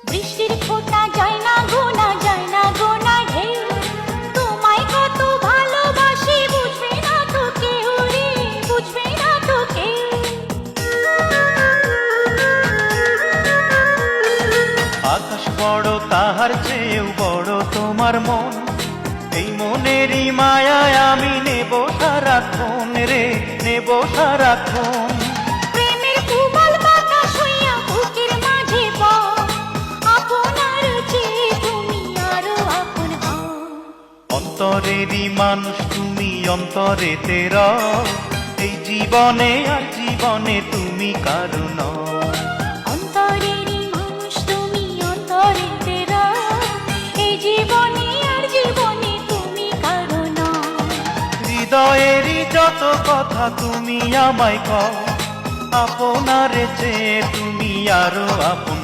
বৃষ্টির ফোঁটা যায় না গোনা, যায় না গোনা ঢেউ। তোমায় কত ভালোবাসি বুঝবে না তো কেউ রে, বুঝবে না তো কেউ। আকাশ বড় তাহার চেয়েও বড় তোমার মন, এই মনেরই মায়ায় আমি নেব সারাক্ষণ রে, নেব সারাক্ষণ। প্রেমের উবাল বাতাস হইয়া বুকের মাঝে বয়, আপনার চেয়ে তুমি আরো আপন হও। অন্তরেরই মানুষ তুমি অন্তরেতে রও, এই জীবনে আর জীবনে তুমি কারো নও। অন্তরেরই মানুষ তুমি অন্তরেতে রও, এই জীবনে আর জীবনে তুমি কারো নও। হৃদয়েরই যত কথা তুমি আমায় কও, আপনারে চেয়ে তুমি আরো আপন।